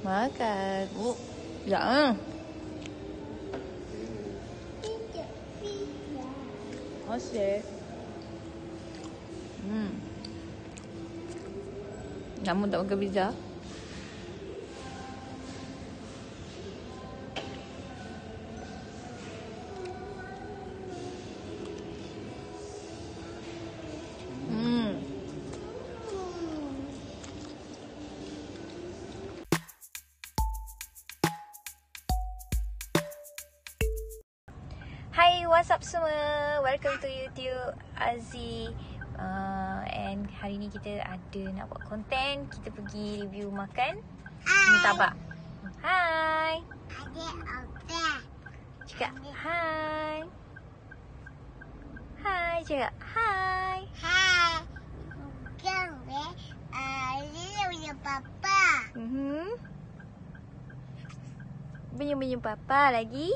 Makan. Jangan. Asyik. Kamu tak makan pizza? Hai, what's up semua? Welcome to YouTube Azzi. And hari ni kita ada nak buat konten. Kita pergi review makan murtabak. Hai. Cakap hai. Hai, cakap hai. Hai. Ini punya papa. Bunyi-bunyi papa lagi.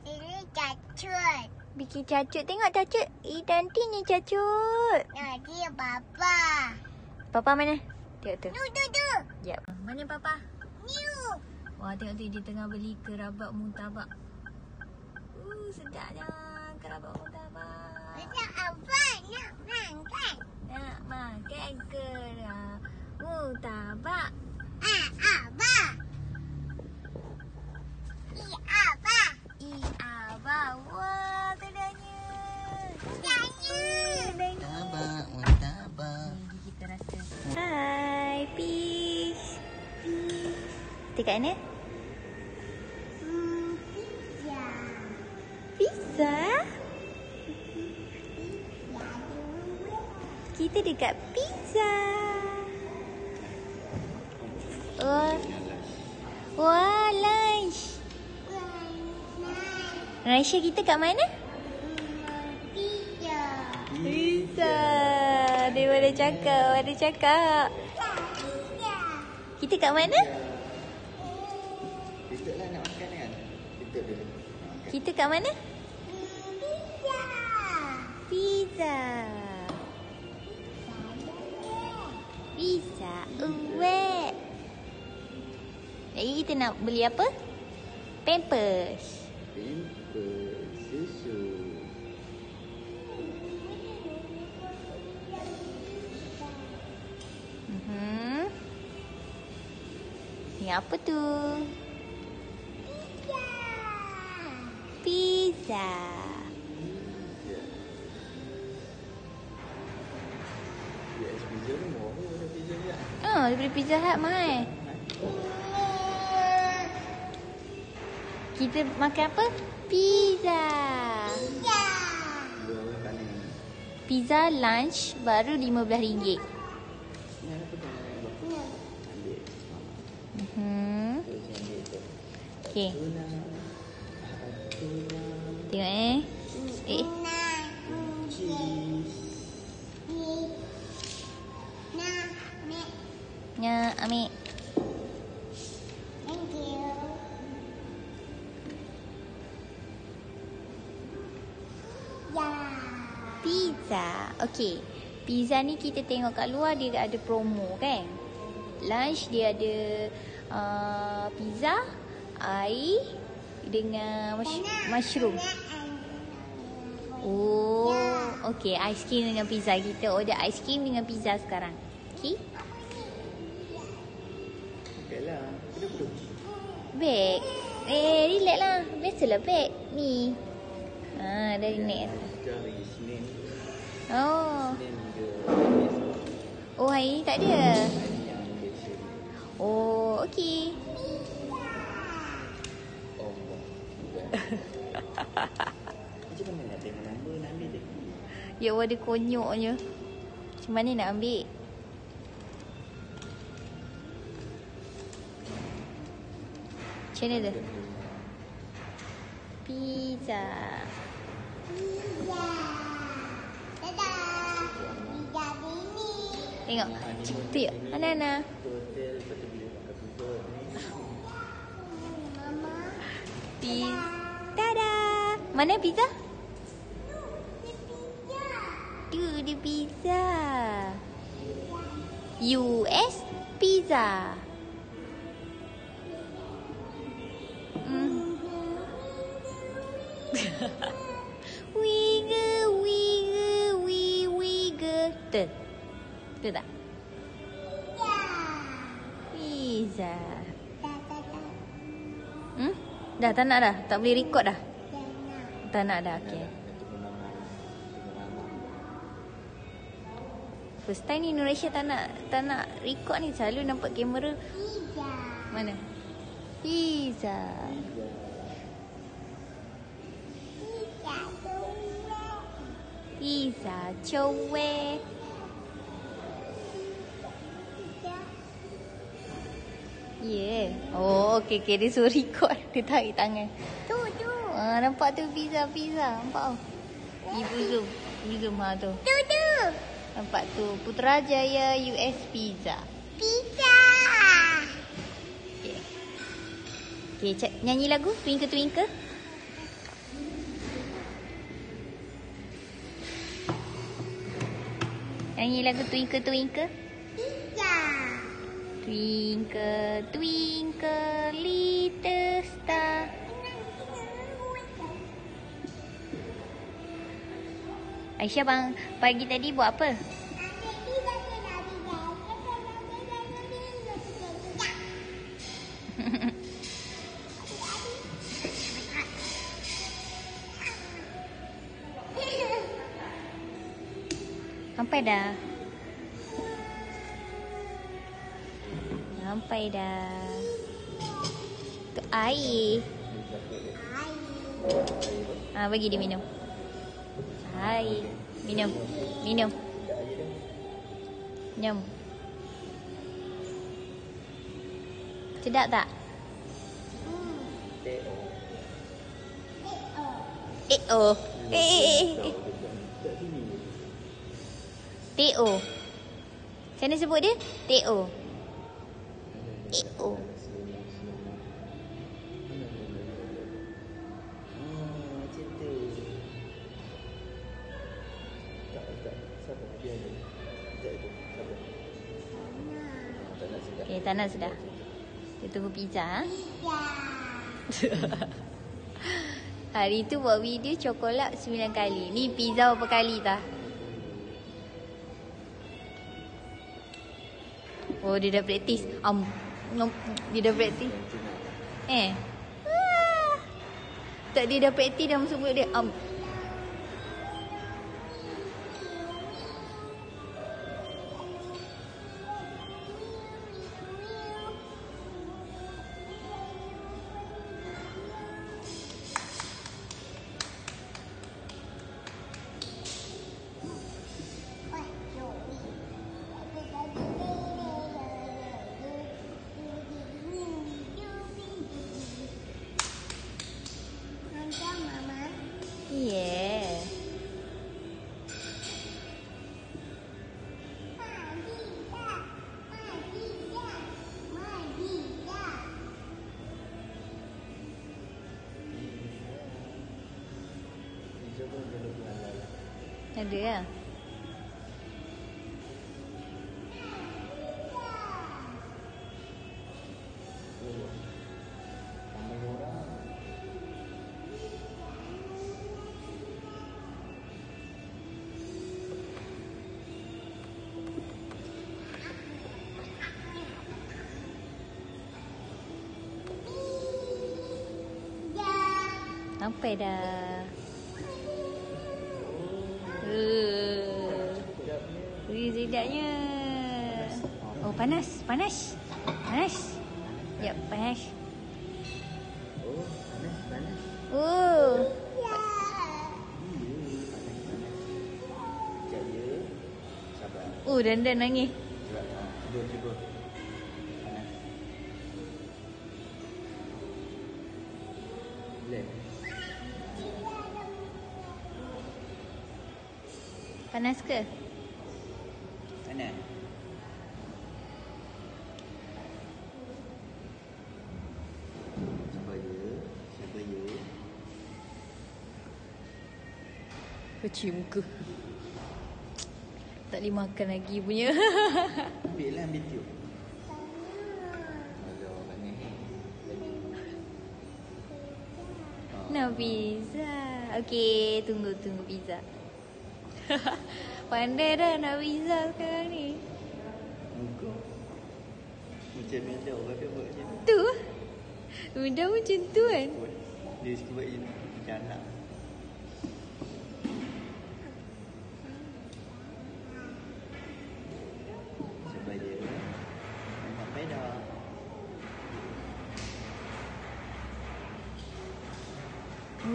Ini cacut. Bikin cacut. Tengok cacut. Cantiknya cacut. Nah, dia papa. Papa mana? Tengok tu. Tu. Jap. Mana papa? New. Wah, tengok tu dia tengah beli kerabak murtabak. Sedapnya kerabak murtabak. Macam apa nak makan? Nak makan kerabak murtabak. Apa? Abang. Wah, sedapnya. Murtabak. Ni kita rasa. Hai, peace. Kita kat mana? Pizza. Kita dekat pizza. Wah, lunch. Raisya kita kat mana? Pizza. Dia ada cakap. Kita kat mana? Tutup lah nak makan kan? Tutup dulu. Kita kat mana? Pizza. Pizza. Wet. Lagi kita nak beli apa? Pampers. Susu. Ni apa tu? Pizza. Pizza ni murah pun pizza ni. Daripada Pizza Hut mahal. Kita makan apa? Pizza. Dua makanan. Pizza lunch baru RM15. Ni apa tu? Ambil. Okay. Tuna. Tengok Cheese. Ya, ambil. Thank you. Pizza. Okay. Pizza ni kita tengok kat luar dia ada promo kan. Lunch dia ada pizza, air dengan mushroom. Oh, okay. Ice cream dengan pizza. Kita order ice cream dengan pizza sekarang. Okay. Okey lah. Duduk. Beg. Relax lah. Biasalah beg. Ni. Dari net. Hari Isnin. Oh. Isnin ke. Oh, hari ni tak ada. Hari yang biasa. Oh, okey. Oh, macam mana nak tengok nombor nak ambil dia? Ya Allah, dia konyoknya. Macam mana nak ambil? Macam mana tu? Pizza. Tengok. Tu ya. Ana. Hotel lepas tu bila makan pizza ni. Pizza. Tada. Mana pizza? Tu dia pizza. US pizza. Wiggle, wiggle, wiggle. Betul? Betul tak? Pizza. Dah tak nak dah? Tak boleh record dah? Tak nak dah, okey. First time ni Nuraisha tak nak record ni. Selalu nampak kamera. Mana? Pizza. Pizza cowek. Yeah. Oh, okey. Dia suruh record. Dia tarik tangan. Tu. Nampak tu pizza. Nampak? Ibu zoom. Tu. Nampak tu. Putrajaya US Pizza. Okay, nyanyi lagu Twinkle Twinkle. Nyanyi lagu Twinkle Twinkle. Twinkle Twinkle Little Star. Aisyah bang, pagi tadi buat apa? Sampai dah. Tu air. Bagi dia minum. Air. Minum. Sedap tak? Oh. T.O. Macam mana sebut dia? T.O. Okay, tak nak sudah. Kita tunggu pizza. Hari tu buat video cokolak 9 kali. Ni pizza berapa kali tah? Oh, dia dah praktis. Dia dah praktis. Tak, dia dah praktis dah masuk mulut dia. Yeah. Ada lah. Sampai dah. Sedapnya. Oh, panas. Ya, panas. Dan nangis. Cuba. Panas ke? Panas. Sabar ya. Kecil muka. Tak boleh makan lagi punya. Ambil tiup. pizza. Okey, tunggu pizza. Pandai dah nak pizza sekarang ni. Muka. Macam Mila orang dia buat macam Tu. Mudah macam tu kan. tu. Dia suka buat macam anak. Sebab dia memang pedas.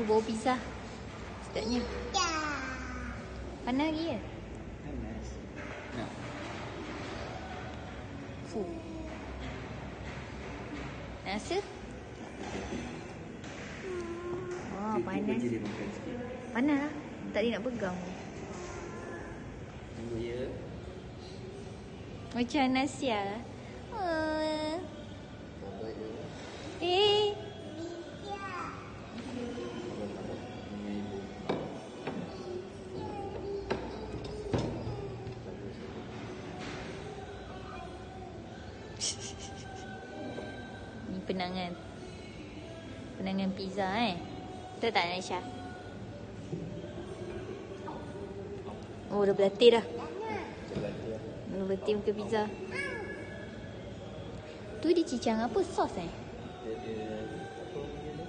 Bau pizza. Sedapnya. Ya. Panas lagi ya? Panas. Nak. Fuh. Rasa? Oh, panas. Dia makan sikit. Panas lah. Tak boleh nak pegang. Tunggu ya. Macam Nasia lah. Sabar je. Eh. Sabar-sabar. Dengan ibu. Ni penangan. Penangan pizza Betul tak Naisha? Oh dah berlatih dah. Cepat dia. Dah berlatih muka pizza. Tu dia cicang apa? Sos Dia ada apa punya dia?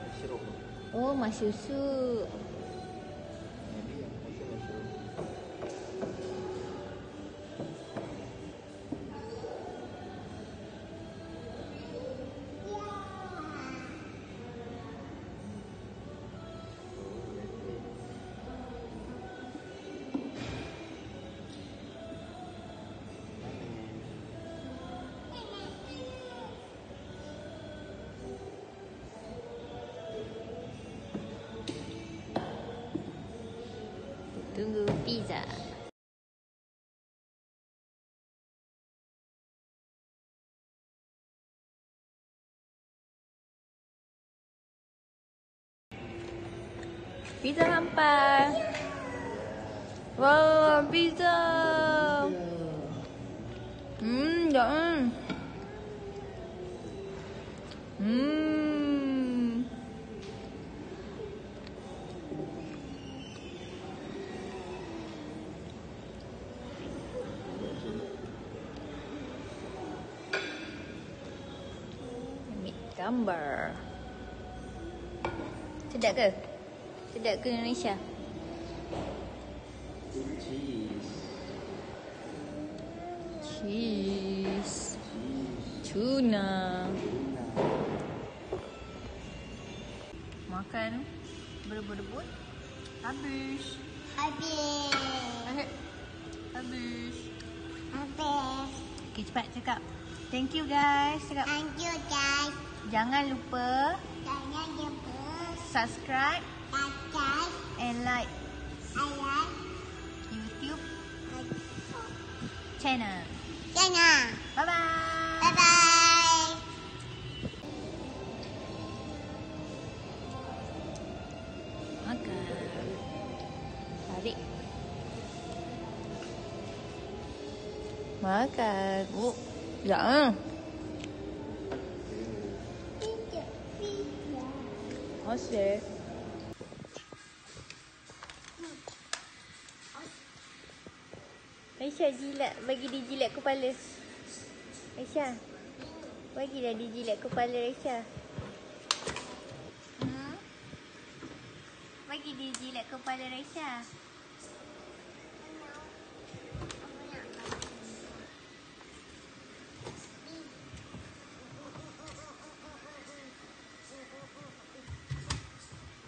Mushroom. Oh mas susu. Maybe yang rasa mushroom. Tunggu pizza. Pizza sampai. Wow, pizza. Dah. Ambil gambar. Sedap ke? Sedap ke Indonesia? Cheese. Cheese. Cheese. Tuna. Makan berebut-rebut. Habis. Habis. Habis. Habis. Okay, cepat cakap. Thank you guys. Cakap. Thank you guys. Jangan lupa Jangan lupa subscribe subscribe, and like like, YouTube channel. channel. Bye-bye. Bye bye. Makan. Tarik. Makan. Oh, jangan. Asyik. Aisyah jilat. Bagi dia jilat kepala. Aisyah. Bagilah dia jilat kepala Aisyah. Bagi dia jilat kepala Aisyah.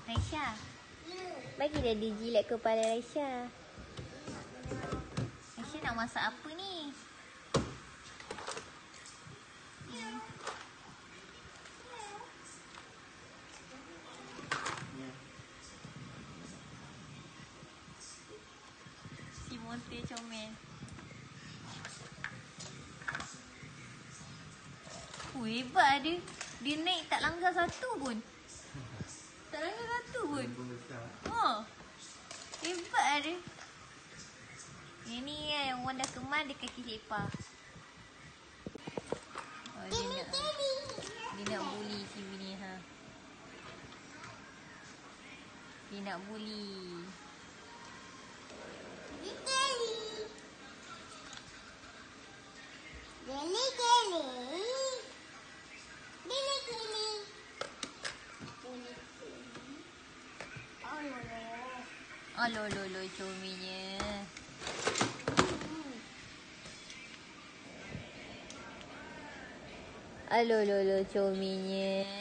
Aisyah. Bagilah dia jilat kepala Aisyah. Aisyah nak masak apa ni? Si Monte comel. Hebat dia. Dia naik tak langgar satu pun. Tak langgar satu pun. Oh. Hebat dia. Yang ni kan, yang orang dah kemal dia kaki lebar. Oh, dia nak bully si Winnie ha. Dia nak bully. Geli. Geli geli. Geli geli. Alololo cominya. Alololo cominya.